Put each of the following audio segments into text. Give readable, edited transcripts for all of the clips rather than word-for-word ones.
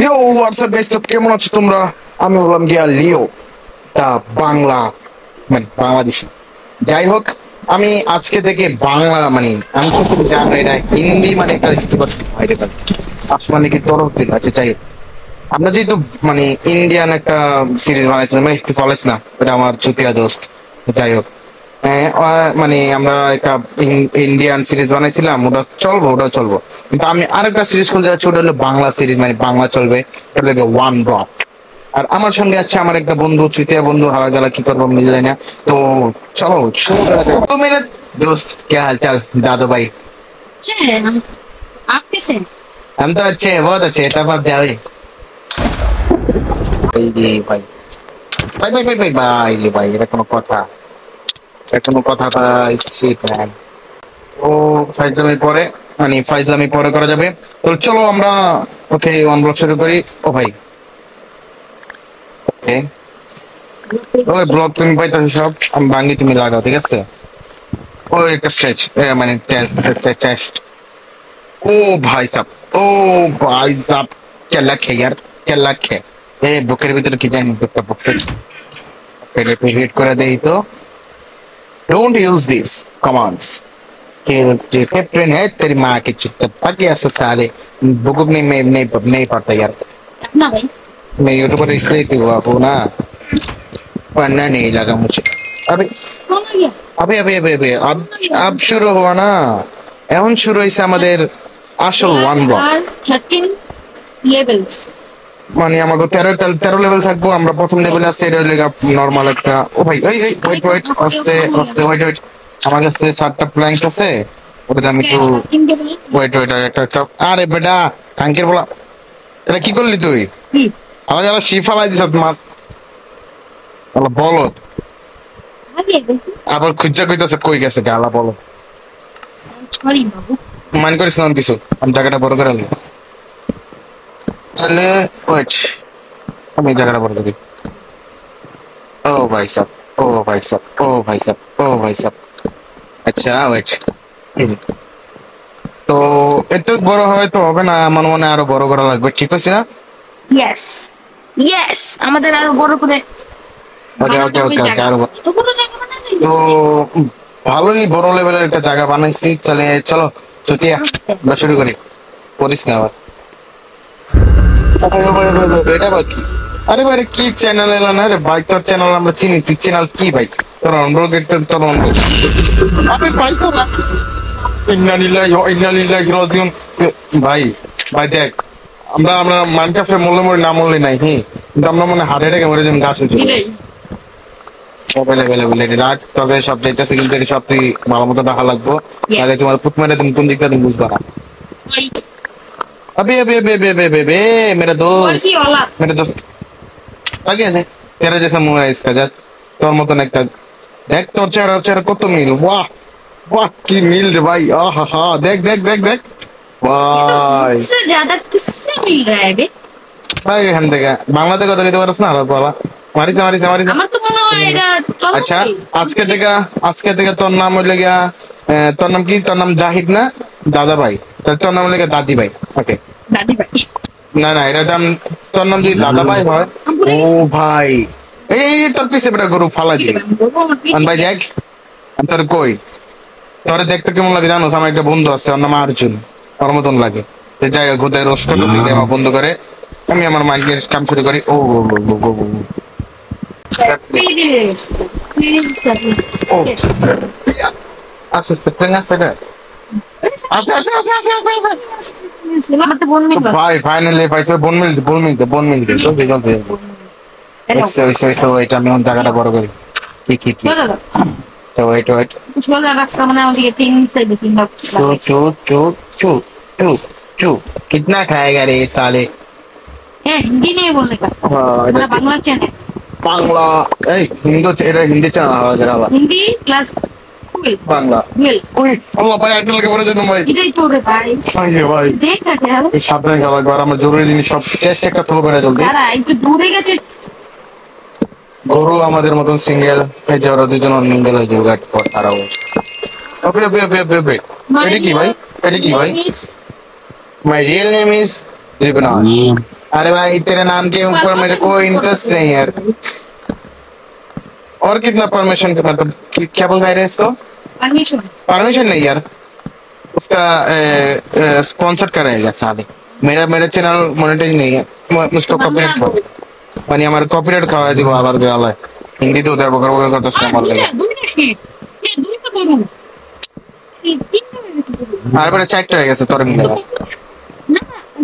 ইয়ো WhatsApp guys, তো কেমন আছো তোমরা? আমি হলাম গিয়া লিও, তা বাংলা মানে বাংলাদেশি। যাই হোক, আমি আজকে থেকে বাংলা মানে আমি তো তুমি জানো এটা হিন্দি মানে একটা ইতিবাচক বাইরে আসমানে কি তরফ দিল। আচ্ছা যাই হোক, আমরা যেহেতু মানে ইন্ডিয়ান একটা সিরিজ বানাইছিলাম, মানে একটু ফলেস না, ওটা আমার চুতিয়া দোস্ত। যাই হোক, মানে আমরা একটা ইন্ডিয়ান সিরিজ বানাইছিলাম, ওটা চলবো, ওটা চলবো। কিন্তু আমি আরেকটা সিরিজ খুলতে যাচ্ছি, ওটা হলো বাংলা সিরিজ, মানে বাংলা চলবে, ওটা লাগে ওয়ান ব্লক। আর আমার সঙ্গে আছে আমার একটা বন্ধু, তৃতীয় বন্ধু, হারা গেলা কি করবো আমি জানি না। তো চলো শুরু করা যাক। তো মেরে दोस्त क्या हाल चाल दादू भाई? अच्छे हैं हम। आप कैसे हैं? हम तो अच्छे हैं, बहुत अच्छे हैं। तब आप जाओ भाई भाई ভাই ভাই ভাই ভাই ভাই রে ভাই, এটা কোনো কথা? এটা কোনো কথা ভাই? Shit man. ও ফাইজলামি পরে, মানে ফাইজলামি পরে করা যাবে। তো চলো আমরা ওকে ওয়ান ব্লক শুরু করি। ও ভাই ওকে, ওই ব্লক তুমি পাইতেছো সব, আমি ভাঙ্গি, তুমি লাগাও, ঠিক আছে? ও একটা স্ট্রেচ, মানে টেস্ট। ओ भाई साहब, ओ भाई साहब, क्या लक है यार, क्या लक है। ए बुकेर ভিতরে কি জানি বুকটা বুকটা পেলে তো রিড করে দেই। তো डोंट यूज दिस कमांड्स कि कैप्टन है तेरी माँ की चुत्त बाकी ऐसा साले बुक नहीं पढ़ता यार। अपना भाई मैं यूट्यूबर इसलिए तो हुआ हूँ ना, पढ़ना नहीं लगा मुझे। अबे कौन आ गया? अबे अबे अबे अबे अब शुरू हुआ ना, এখন শুরু হয়েছে আমাদের আসল ওয়ান ব্লক। আর 13 লেভেলস, মানে আমাকে 13 লেভেল থাকবো। আমরা প্রথম লেভেলে আছে, এটা হলো নরমাল একটা। ও ভাই এই এই ওয়েট ওয়েট, আস্তে আস্তে, ওয়েট ওয়েট, আমার কাছে 7টা প্ল্যাঙ্ক আছে, ওটা আমি একটু ওয়েট ওয়েট একটা একটা। আরে বেটা কাঙ্কের বলা, এটা কি করলি তুই? কি আমার যারা শিফালাই দিছ মাছ বলত, আগে আবার খুঁজা কইতাছে কই গেছে গালা বলো। সরি বাবু, মান করিস না কিছু, আমি জায়গাটা বড় করে আলি। তাহলে ওয়েট, আমি জায়গাটা বড় করি। ও ভাই সাব, ও ভাই সাব, ও ভাই সাব, ও ভাই সাব। আচ্ছা ওয়েট, তো এত বড় হয় তো হবে না, আমার মনে হয় আরো বড় করা লাগবে, ঠিক আছে না? ইয়েস ইয়েস, আমাদের আরো বড় করে ওকে ওকে ওকে ওকে, আরো তো বড় জায়গা বানাবে। তো ভালোই বড় লেভেলের একটা জায়গা বানাইছি। তাহলে চলো চুতিয়া আমরা শুরু করি। করিস না আবার, ও ভাই, ও ভাই, ও ভাই, ও ভাই, এটা আবার কি? আরে ভাই এটা কি চ্যানেল এলো না রে ভাই? তোর চ্যানেল আমরা চিনি, তুই চ্যানেল কি ভাই? তোর অনুরোধ, তোর অনুরোধ। আরে পাইছো না? ইন্নালিল্লাহি ভাই ভাই দেখ, আমরা আমরা মাইনক্রাফটের মরলে মরে না মরলে নাই, হ্যাঁ, কিন্তু আমরা মনে হার্ট অ্যাটাকে মরে যেমন গাছ হয়েছে। মোবাইলে রাখ, তবে সব যাইতেছে, কিন্তু এটা সব তুই ভালো মতো দেখা লাগবো, তাহলে তোমার পুত মেরে তুমি কোন দিকটা তুমি বুঝবা না। अबे अबे अबे अबे अबे अबे अबे मेरा दोस्त, কি औलाद मेरे दोस्त आगे ऐसे तेरा जैसा मुंह है इसका, जा তোর মতন একটা দেখ, তোর চেহারা কত মিল, বাহ বাহ কি মিল রে ভাই, আহা হা, দেখ দেখ দেখ দেখ ভাই। मुझसे ज्यादा किससे मिल रहा है बे? ভাই এখান থেকে বাংলাতে কথা কইতে পারছ না? আর বলা মারিছে মারিছে মারিছে। আমার তো মনে হয় এটা তরফ আচ্ছা নেই। আজকে থেকে তোর নাম হইলে গিয়া, তোর নাম কি? তোর নাম জাহিদ না দাদা ভাই? তোর নাম হইলে গিয়া দাদি ভাই। ওকে, দাদি ভাই না না, এটা দাম, তোর নাম যদি দাদা ভাই হয়। ও ভাই এই তোর পিছে বেটা গরু ফালা দিবি। ভাই দেখ আমি তোর কই, তোর দেখতে কেমন লাগে জানো? আমার একটা বন্ধু আছে, ওর নাম অর্জুন, ওর মতন লাগে। যাই হোক, ওদের রোস্ট করতেছি আমার বন্ধু করে, আমি আমার মাইন্ডের কাম শুরু করি। ও ও আচ্ছা আচ্ছা ট্রেন আছে এটা, আচ্ছা আচ্ছা আচ্ছা আচ্ছা আচ্ছা আচ্ছা। ভাই ফাইনালি পাইছো, বন মিলতে জলদি জলদি। ওইসব এটা আমি জায়গাটা বড় করি। কি তো ওয়েট ওয়েট, মানে আমাদেরকে 3 से 3 ভাগ चू चू चू चू चू कितना खाएगा रे साले? হ্যাঁ হিন্দি নেই বললে কা हाँ আমরা বাংলা চ্যানেল, বাংলা এই Hindi channel Hindi plus Bangla. Dual. ওই আল্লাহ ভাই একটা লাগে পড়ে যেন ভাই, এটাই তো রে ভাই, ভাই রে ভাই দেখ থাকে হ্যালো এই সাবধানে খেলা লাগবে। আর আমার জরুরি জিনিস সব চেষ্টা একটা থো বেড়ে জলদি। দাঁড়া একটু দূরে গেছে। গরু আমাদের মতন সিঙ্গেল, এই যে ওরা দুজন মিঙ্গেল হয়ে যাবে পর তারাও। ওকে ওকে ওকে ওকে ওকে, এটা কি ভাই? এটা কি ভাই? My real name is Debnash. अरे भाई तेरे नाम के ऊपर मेरे को इंटरेस्ट नहीं है यार। और कितना परमिशन मतलब क्या बोल रहा है इसको? परमिशन। परमिशन नहीं यार, उसका स्पॉन्सर कराएगा साले। मेरा मेरा चैनल मोनेटाइज नहीं है, मुझको कॉपीराइट खाओ মানে আমার কপিরাইট খাওয়াই দিব আবার গেলে হিন্দিতে উদয় বকর বকর করতেছ আমার লাগে। দুইটা শীত এ দুইটা গরু এই তিনটা হয়ে গেছে গরু। আর পরে চারটা হয়ে গেছে তোর মিলে। না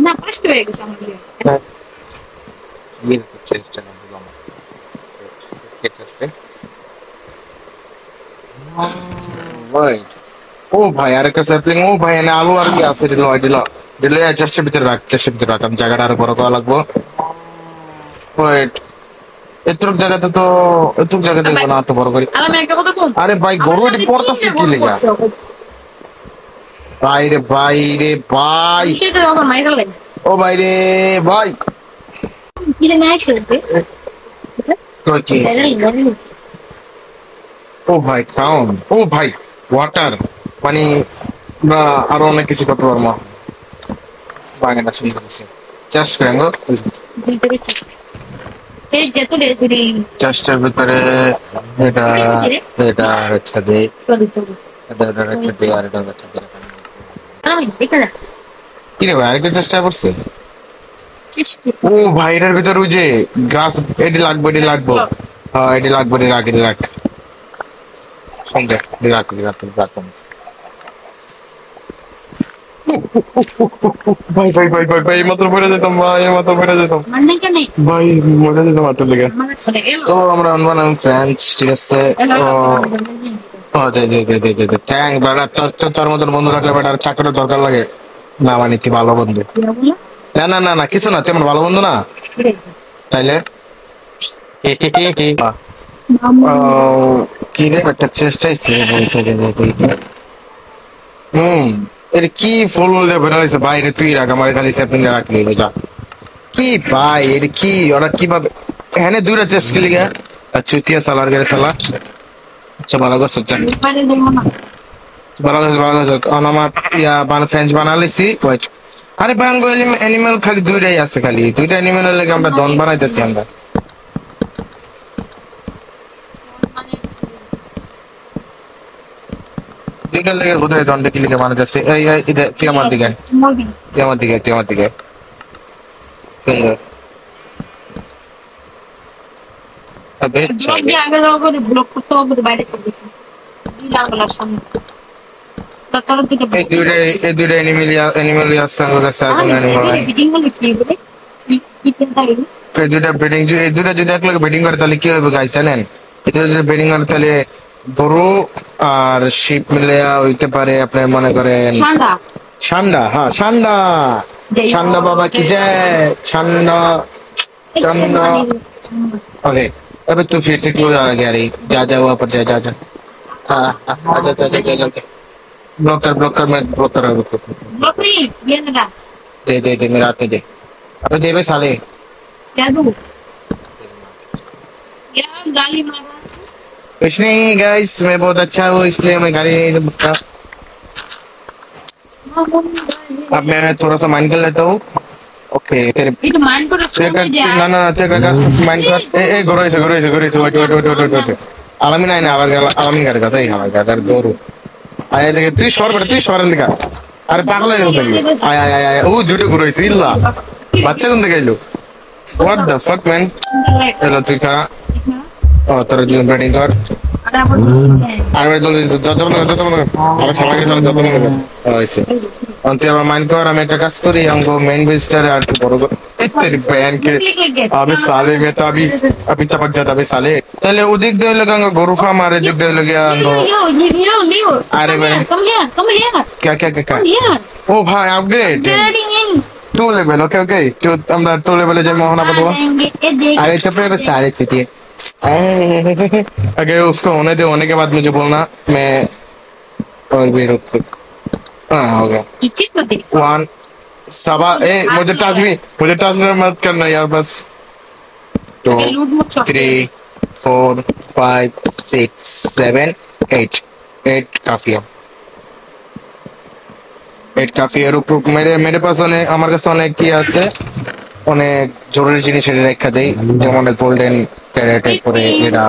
না পাঁচটা হয়ে গেছে আমার বিয়ে। ये চেষ্টা না দিলাম চেষ্টা রাইট। ও ভাই আরেকটা স্যাপলিং, ও ভাই এনে আলু আর কি আছে দিল দিল দিল চেষ্টার ভিতরে রাখ, চেষ্টার ভিতরে রাখ, আমি জায়গাটা আরো বড় করা লাগবো। ওয়েট এতটুক জায়গাতে তো এতটুক জায়গাতে না তো বড় করি। আমি একটা কথা কম, আরে ভাই গরু এটি পড়তাছে কি লেগা? ভাই রে ভাই রে ভাই, সেটা যখন মাইরা লাগে ও ভাই রে ভাই কি রে নাই সেতে কই কি ও ভাই খাউন, ও ভাই ওয়াটার পানি, আমরা আরো অনেক কিছু করতে পারবো। বাগানটা সুন্দর আছে, চাষ করেন গো দুইটা কিছু শেষ যেত রে তুই চাষটার ভিতরে এটা এটা রেখে দে, সরি সরি এটা রেখে দে, আর এটা রেখে দে। আমি দেখা যা কি রে ভাই আরেকটা চেষ্টা করছে? চেষ্টা ও ভাই এটার ভিতরে ওই যে গ্রাস, এটি লাগবে এটি লাগবে, হ্যাঁ এটি লাগবে, এটি রাখ এটি রাখ সঙ্গে রাখ রাখ রাখ। ভাই ভাই ভাই ভাই ভাই মাত্র পড়ে যেতাম, ভাই মাত্র পড়ে যেতাম মানে কেন ভাই, মরে যেতাম আটটা লেগে। মানে শুনে এলো তো আমরা অনবান ফ্রেন্ডস, ঠিক আছে। ও দে দে দে দে দে দে থ্যাংক বেটা, তোর তোর তোর মতন বন্ধু রাখলে বেটার চাকরির দরকার লাগে না, মানে তুই ভালো বন্ধু। না না না না কিছু না, তেমন ভালো বন্ধু না তাইলে কি রে একটা চেষ্টাইছে বলতে গেলে এটা কি ফুল দিয়ে বেরোইছে বাইরে, তুই রাখ আমার খালি সেপ্টেম্বর রাখলি যা। কি ভাই এটা কি, ওরা কিভাবে হ্যাঁ দুইটা চেষ্টা করলি গা চুতিয়া সালার গেলে সালা। আচ্ছা ভালো করছো, মানে দেব না ভালো করছো ভালো করছো। কারণ আমার ইয়া ফ্রেঞ্চ বানালিছি ওয়েট। আরে বাঙ্গো অ্যানিমেল খালি দুইটাই আছে, খালি দুইটা অ্যানিমেলের লাগে আমরা দন বানাইতেছি আমরা। দুইটার লেগে কোথায় দন্ডে কি লিখে বানাইতেছি। এই এই তুই আমার দিকে, তুই আমার দিকে, তুই আমার দিকে সুন্দর। ব্লগ দিয়ে আগে যাওয়া করে ব্লগ করতে হবে বাইরে করে দিছি দুই লাগালার সামনে তারপর দুটো এই দুইটা অ্যানিমেল সঙ্গ কাছে আর কোন অ্যানিমেল নাই। বিডিং বলে কি বলে কি চিন্তা করি এই দুইটা যদি একলগে ব্রিডিং করে তাহলে কি হবে গাইস জানেন? এই দুইটা যদি ব্রিডিং করে তাহলে গরু আর শিপ মিলে হইতে পারে আপনার মনে করেন ঠান্ডা ষান্ডা। হ্যাঁ ষান্ডা, ষান্ডা বাবা কি যায় ষান্ডা ষান্ডা। ओके अबे तू फिर से क्यों जा रहा है? जा जा वहां पर जा जा जा। हाँ आजा जा जा जा जा। ब्लॉक कर मैं ब्लॉक कर रहा हूँ। ब्लॉक नहीं ये लगा दे दे दे मेरा हाथ में दे। अबे दे बे साले। क्या दूं यार गाली मारा कुछ नहीं गाइस, मैं बहुत अच्छा हूँ इसलिए मैं गाली नहीं दूंगा। अब मैं थोड़ा सा माइंड कर लेता हूँ। ओके तेरे ये तो मान को না না তেরে কাজ করতে মাইন্ড কর। এই গরু এসে ওয়েট আলামিন আয় না আবার আলামিন গাড়ি কাছে, এই আমার গাড়ির গরু আয় দেখে তুই সর বেটা, তুই সরেন দিকা। আরে পাগল হয়ে গেছে আয় আয় আয় আয়। ও দুটো গরু হয়েছে ইল্লা বাচ্চা কোন দিকে এলো? What the fuck man. এলো তুই খা, ও তোর জীবন ব্রিডিং কর। আর জলদি যত আরে সবাইকে যত হয়েছে অন্তে আমার মাইন্ড কর। আমি একটা কাজ করি, हमको मेन विजिटर আর বড় তেরি বয়ান के अबे साले में तो अभी टपक जाता अबे साले। তাহলে ওদিক দিয়ে হলো গঙ্গা গরু ফার্ম, আর এদিক দিয়ে হলো গিয়া लियो अरे भाई come here क्या क्या क्या come here ও ভাই upgrade getting in 2 level. Okay okay तो আমরা 2 लेवले যাই মোহনা পাবো। ये देख अरे चुप रहे बस सारे चुतिए। अगर उसको होने दे, होने के बाद मुझे बोलना, मैं और भी रुक। हाँ हो गया पीछे को देख 1 सबा। ए मुझे टच मत करना यार बस। 2 लूट मत 3 4 5 6 7 8 काफी है। 8 काफी है। रुक रुक मेरे पास होने हमारे पास होने की আছে অনেক জরুরি জিনিস এটা রেখা দেই, যেমন গোল্ডেন ক্যারেট, এরপরে এরা,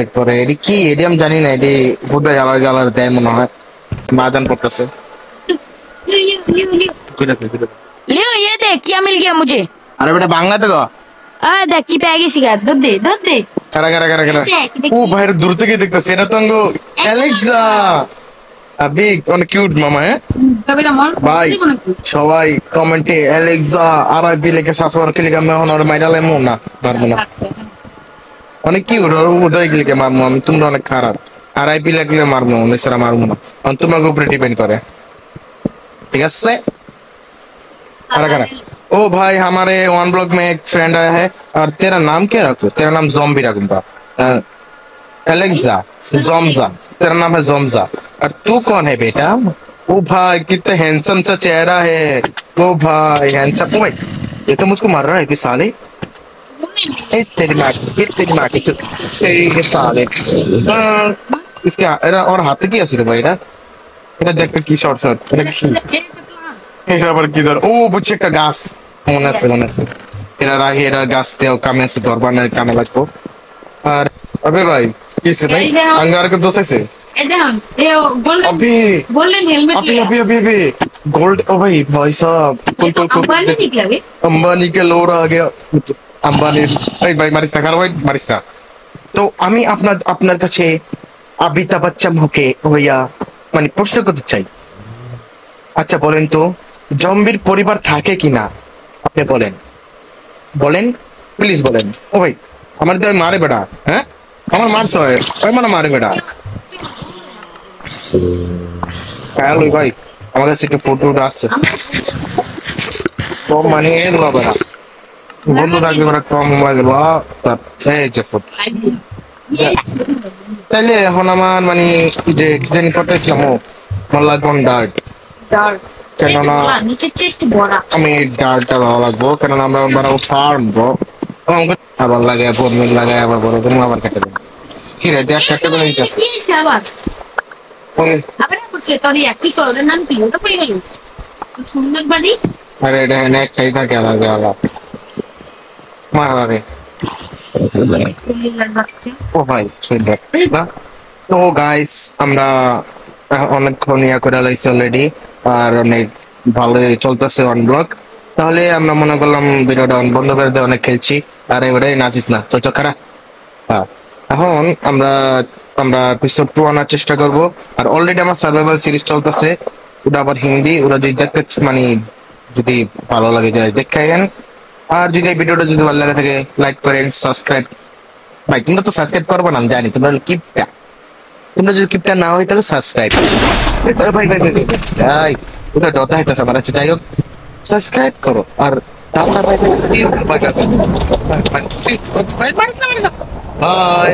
এরপরে এটি কি এটি আমি জানি না, এটি বোধহয় আলাদা আলাদা দেয় মনে হয়। মাজান করতেছে। लियो लियो लियो ये देख क्या मिल गया मुझे। আরে বেটা বাংলাতে গো। देख की पैगी सिगा दूध दे কারা কারা কারা কারা ও ভাইয়ের দূর থেকে দেখতেছে, এটা তো আঙ্গো অ্যালেক্সা। আবি অনেক কিউট মামা। হ্যাঁ कबीरा मोर ভাই সবাই কমেন্টে অ্যালেক্সা আর আইবি লেখে শাসবার কে লিখে আমি এখন আর মাইরালে মো না পারবো না। অনেক কিউট, ওর উদয় গিলকে মারমু আমি, তোমরা অনেক খারাপ। আর আইপি লাগলে মারমু, নেছাড়া মারমু না, কারণ তোমাকে উপরে ডিপেন্ড করে। ठीक है। करा करा ओ भाई हमारे वन ब्लॉग में एक फ्रेंड आया है, और तेरा नाम क्या रखूं? तेरा नाम जोम्बी रखूंगा, एलेक्सा जोम्जा, तेरा नाम है जोम्जा। और तू कौन है बेटा? ओ भाई कितना हैंडसम सा चेहरा है। ओ भाई हैंडसम, ओ भाई ये तो मुझको मार रहा है भी साले। ए तेरी माँ की चुप, तेरी के साले। इसके और हाथ की ऐसी भाई ना, এটা দেখতে কি শর্ট শর্ট, এটা কি এটা আবার কি ধর? ও বুঝছি একটা গাছ, মনে আছে মনে আছে। এরা রাখি, এরা গাছ দেও কামে আছে, ঘর বানায় কামে লাগবো। আর আবে ভাই কিসে ভাই আঙ্গার কে দোষ আছে ये गोल्डन अभी गोल्डन हेलमेट अभी अभी अभी अभी गोल्ड। ओ भाई भाई साहब कुल कुल कुल अंबानी निकला बे अंबानी के लोड आ गया। अंबानी भाई भाई মারিস্তা কার ভাই মারিস্তা। তো আমি আপনার কাছে অমিতাভ বচ্চন হকে হইয়া মানে প্রশ্ন করতে চাই। আচ্ছা বলেন তো, জম্বির পরিবার থাকে কিনা? আপনি বলেন বলেন প্লিজ বলেন। ও ভাই আমার তো মারে বেটা, হ্যাঁ আমার মারছে হয় ওই মানে মারে বেটা। হ্যালো ভাই আমার কাছে একটু ফটো আসছে, কম মানে এগুলো বেটা বন্ধু থাকবে বেটা, কম মোবাইল এই যে ফটো। তাইলে এখন আমার মানে যে কি জানি করতেছিলাম, ও আমার লাগবে ডার্ট। डार्क কেননা नीचे चेस्ट बड़ा আমি ডালটা ভালো লাগবো, কেননা আমরা বানাবো ফার্ম ব্রো। আবার লাগে বদমিন লাগে, আবার বড় তুমি আবার কেটে দেবো। কি রে দেখ কেটে দেবো এই কাছে। ये से আবার আবার করছে তোর একই তো ওর নাম কি ওটা কই গেল সুন্দর বাড়ি আরে এটা এনে একটাই থাকে আলাদা আলাদা মারা রে। ও ভাই সুন্দর না। তো গাইস আমরা অনেকক্ষণ ইয়া করে লাইছি অলরেডি, আর অনেক ভালোই চলতেছে অন ব্লগ। তাহলে আমরা মনে করলাম ভিডিওটা বন্ধ করে দিয়ে অনেক খেলছি, আর এবারে নাচিস না চোখ খারাপ। হ্যাঁ এখন আমরা আমরা এপিসোড 2 আনার চেষ্টা করব। আর অলরেডি আমার সার্ভাইভাল সিরিজ চলতেছে, ওটা আবার হিন্দি। ওরা যদি দেখতে মানে যদি ভালো লাগে যায় দেখাইন। আর যদি এই ভিডিওটা যদি ভালো লাগে থাকে লাইক করেন, সাবস্ক্রাইব। ভাই তোমরা তো সাবস্ক্রাইব করবো না আমি জানি, তোমরা কিপটা, তোমরা যদি কিপটা না হয় তাহলে সাবস্ক্রাইব। ভাই ভাই ভাই ভাই ভাই ওটা ডটা হইতেছে আমার। আচ্ছা যাই হোক সাবস্ক্রাইব করো। আর তারপর ভাই ভাই সি বাই বাই বাই।